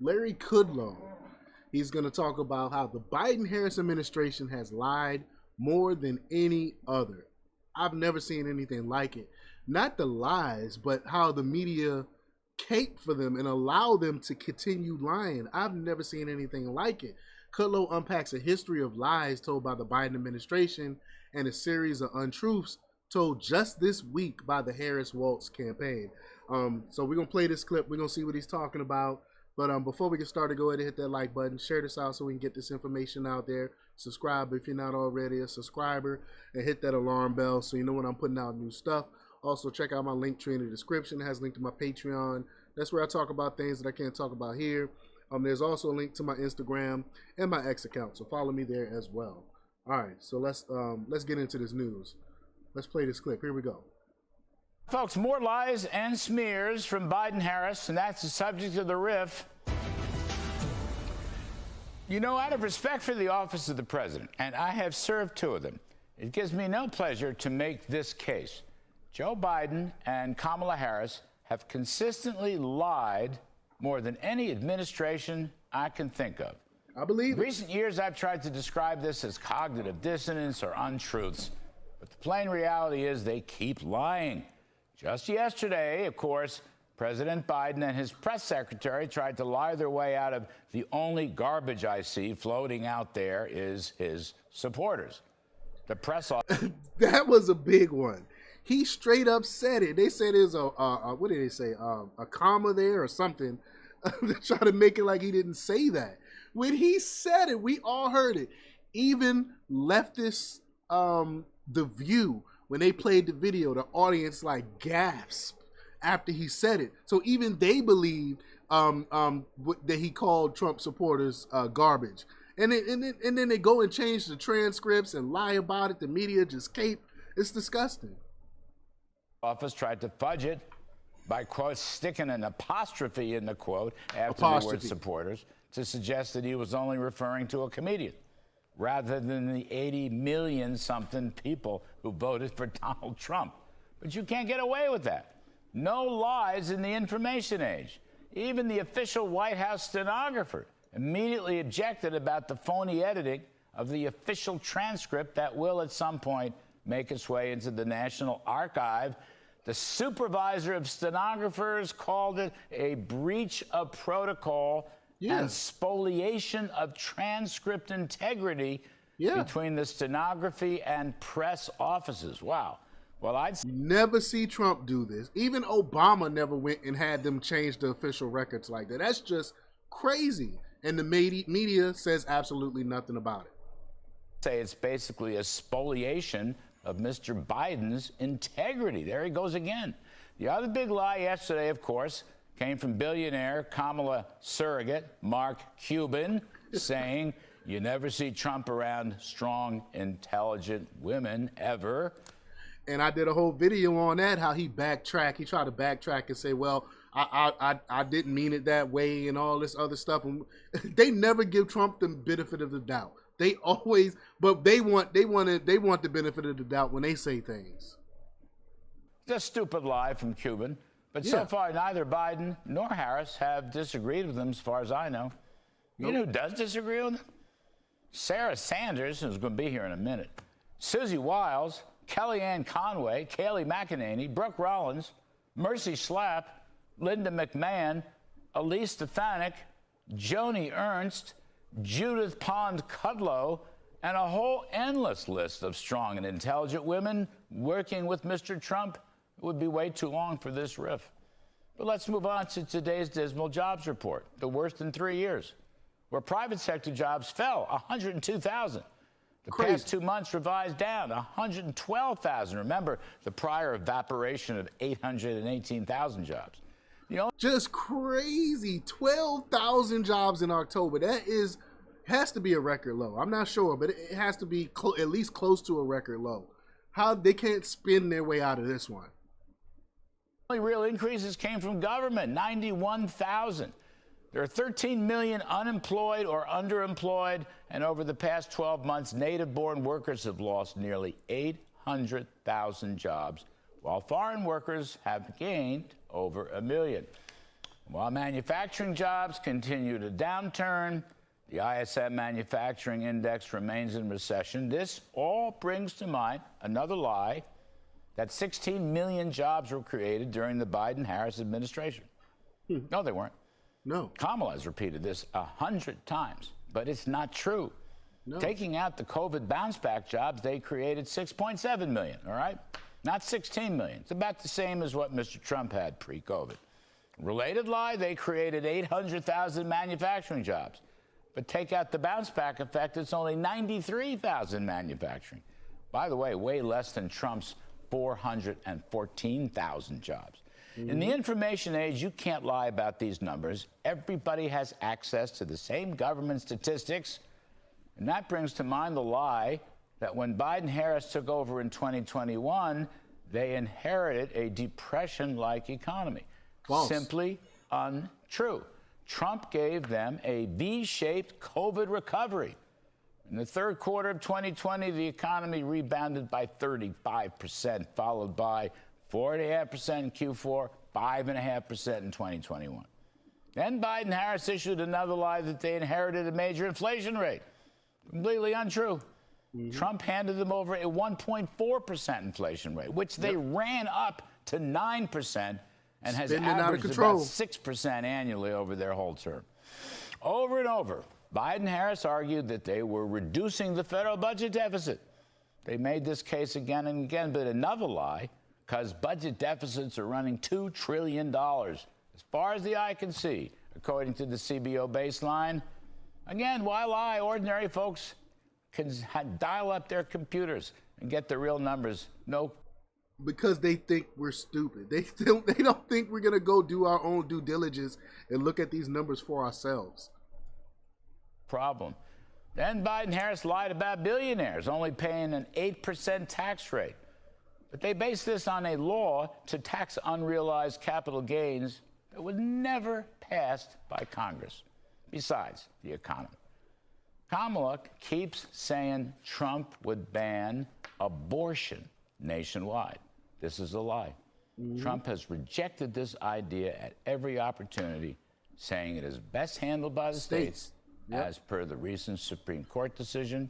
Larry Kudlow. He's going to talk about how the Biden-Harris administration has lied more than any other. I've never seen anything like it. Not the lies, but how the media cape for them and allow them to continue lying. I've never seen anything like it. Kudlow unpacks a history of lies told by the Biden administration and a series of untruths told just this week by the Harris-Walz campaign. So we're going to play this clip. We're going to see what he's talking about. But before we get started, go ahead and hit that like button. Share this out so we can get this information out there. Subscribe if you're not already a subscriber. And hit that alarm bell so you know when I'm putting out new stuff. Also, check out my link tree in the description. It has a link to my Patreon. That's where I talk about things that I can't talk about here. There's also a link to my Instagram and my X account. So follow me there as well. All right, so let's get into this news. Let's play this clip. Here we go. Folks, more lies and smears from Biden-Harris, and that's the subject of the riff. You know, out of respect for the office of the president, and I have served two of them, it gives me no pleasure to make this case. Joe Biden and Kamala Harris have consistently lied more than any administration I can think of. I believe it. In recent years, I've tried to describe this as cognitive dissonance or untruths, but the plain reality is they keep lying. Just yesterday, of course, President Biden and his press secretary tried to lie their way out of the only garbage I see floating out there is his supporters. The press office. That was a big one. He straight up said it. They said there's what did they say? A comma there or something. They try to make it like he didn't say that. When he said it, we all heard it. Even leftists, The View, when they played the video, the audience like gasped after he said it. So even they believed that he called Trump supporters garbage. And then they go and change the transcripts and lie about it. The media just cape. It's disgusting. Office tried to fudge it by, quote, sticking an apostrophe in the quote after the word supporters to suggest that he was only referring to a comedian rather than the 80 million something people who voted for Donald Trump. But you can't get away with that. No lies in the information age. Even the official White House stenographer immediately objected about the phony editing of the official transcript that will at some point make its way into the National Archive. The supervisor of stenographers called it a breach of protocol and spoliation of transcript integrity between the stenography and press offices. Wow. Well, I'd never see Trump do this. Even Obama never went and had them change the official records like that. That's just crazy. And the media says absolutely nothing about it. Say it's basically a spoliation of Mr. Biden's integrity. There he goes again. The other big lie yesterday, of course, came from billionaire Kamala surrogate Mark Cuban saying, you never see Trump around strong, intelligent women ever. And I did a whole video on that, how he backtracked. He tried to backtrack and say, well, I didn't mean it that way and all this other stuff. And they never give Trump the benefit of the doubt. They always, but they want the benefit of the doubt when they say things. It's a stupid lie from Cuban. But so far, neither Biden nor Harris have disagreed with him, as far as I know. You know who does disagree with him? Sarah Sanders, who's going to be here in a minute, Susie Wiles, Kellyanne Conway, Kayleigh McEnany, Brooke Rollins, Mercy Schlapp, Linda McMahon, Elise Stefanik, Joni Ernst, Judith Pond Kudlow, and a whole endless list of strong and intelligent women working with Mr. Trump. It would be way too long for this riff. But let's move on to today's dismal jobs report, the worst in 3 years, where private sector jobs fell 102,000. The past 2 months revised down 112,000. Remember the prior evaporation of 818,000 jobs. You know, just crazy. 12,000 jobs in October. That has to be a record low. I'm not sure, but it has to be at least close to a record low. How they can't spin their way out of this one. The only real increases came from government, 91,000. There are 13 million unemployed or underemployed, and over the past 12 months, native-born workers have lost nearly 800,000 jobs, while foreign workers have gained over 1 million. While manufacturing jobs continue to downturn, the ISM Manufacturing Index remains in recession. This all brings to mind another lie, that 16 million jobs were created during the Biden-Harris administration. No, they weren't. No. Kamala has repeated this 100 times, but it's not true. No. Taking out the COVID bounce-back jobs, they created 6.7 million, all right? Not 16 million. It's about the same as what Mr. Trump had pre-COVID. Related lie, they created 800,000 manufacturing jobs. But take out the bounce-back effect, it's only 93,000 manufacturing. By the way, way less than Trump's 414,000 jobs. In the information age, you can't lie about these numbers. Everybody has access to the same government statistics. And that brings to mind the lie that when Biden-Harris took over in 2021, they inherited a depression-like economy. False. Simply untrue. Trump gave them a V-shaped COVID recovery. In the third quarter of 2020, the economy rebounded by 35%, followed by 4.5% in Q4, 5.5% in 2021. Then Biden-Harris issued another lie that they inherited a major inflation rate. Completely untrue. Trump handed them over a 1.4% inflation rate, which they ran up to 9% and has averaged about 6% annually over their whole term. Over and over, Biden-Harris argued that they were reducing the federal budget deficit. They made this case again and again, but another lie, because budget deficits are running $2 trillion. As far as the eye can see, according to the CBO baseline. Again, why lie? Ordinary folks can dial up their computers and get the real numbers. No. Because they think we're stupid. They don't think we're going to go do our own due diligence and look at these numbers for ourselves. Problem. Then Biden-Harris lied about billionaires only paying an 8% tax rate. But they based this on a law to tax unrealized capital gains that was never passed by Congress. Besides the economy. Kamala keeps saying Trump would ban abortion nationwide. This is a lie. Trump has rejected this idea at every opportunity, saying it is best handled by the states. As per the recent Supreme Court decision.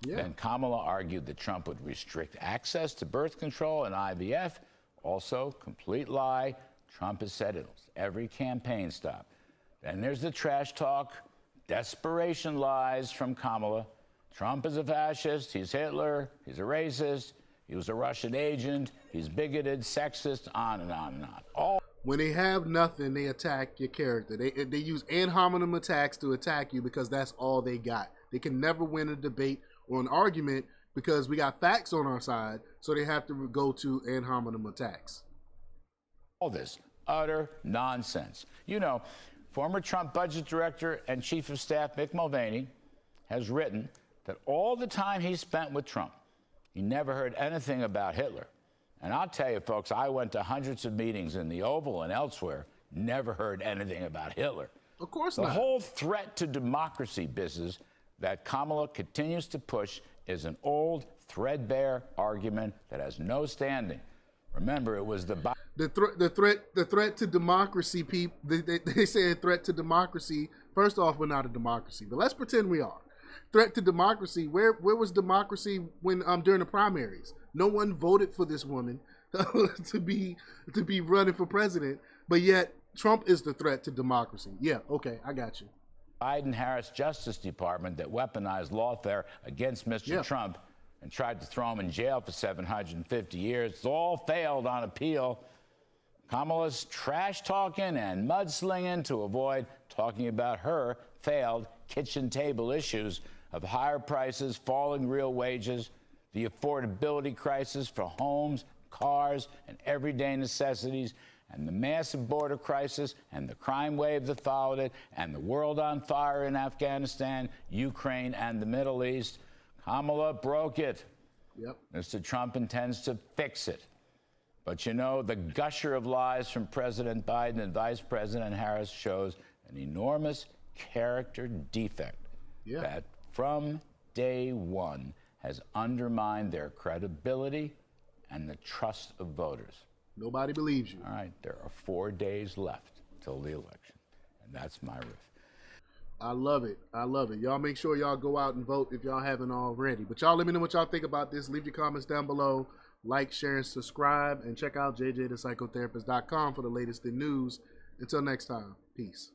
Then Kamala argued that Trump would restrict access to birth control and IVF. Also, complete lie. Trump has said it every campaign stop. Then there's the trash talk, desperation lies from Kamala. Trump is a fascist, he's Hitler, he's a racist, he was a Russian agent, he's bigoted, sexist, on and on and on. All when they have nothing, they attack your character. They use ad hominem attacks to attack you because that's all they got. They can never win a debate or an argument because we got facts on our side, so they have to go to ad hominem attacks. All this utter nonsense. You know, former Trump budget director and chief of staff Mick Mulvaney has written that all the time he spent with Trump, he never heard anything about Hitler. And I'll tell you, folks, I went to hundreds of meetings in the Oval and elsewhere, never heard anything about Hitler. Of course not. The not. whole threat to democracy business that Kamala continues to push is an old, threadbare argument that has no standing. Remember, it was the threat to democracy. They say a threat to democracy. First off, we're not a democracy, but let's pretend we are. Threat to democracy. Where was democracy when during the primaries? No one voted for this woman to be running for president, but yet Trump is the threat to democracy. Yeah, okay, I got you. Biden-Harris Justice Department that weaponized lawfare against Mr. Trump and tried to throw him in jail for 750 years. It's all failed on appeal. Kamala's trash talking and mudslinging to avoid talking about her failed kitchen table issues of higher prices, falling real wages, the affordability crisis for homes, cars, and everyday necessities, and the massive border crisis and the crime wave that followed it, and the world on fire in Afghanistan, Ukraine, and the Middle East. Kamala broke it. Mr. Trump intends to fix it. But you know, the gusher of lies from President Biden and Vice President Harris shows an enormous character defect that from day one has undermined their credibility and the trust of voters. Nobody believes you. All right, there are 4 days left until the election. And that's my riff. I love it. I love it. Y'all make sure y'all go out and vote if y'all haven't already. But y'all let me know what y'all think about this. Leave your comments down below. Like, share, and subscribe. And check out jjthepsychotherapist.com for the latest in news. Until next time, peace.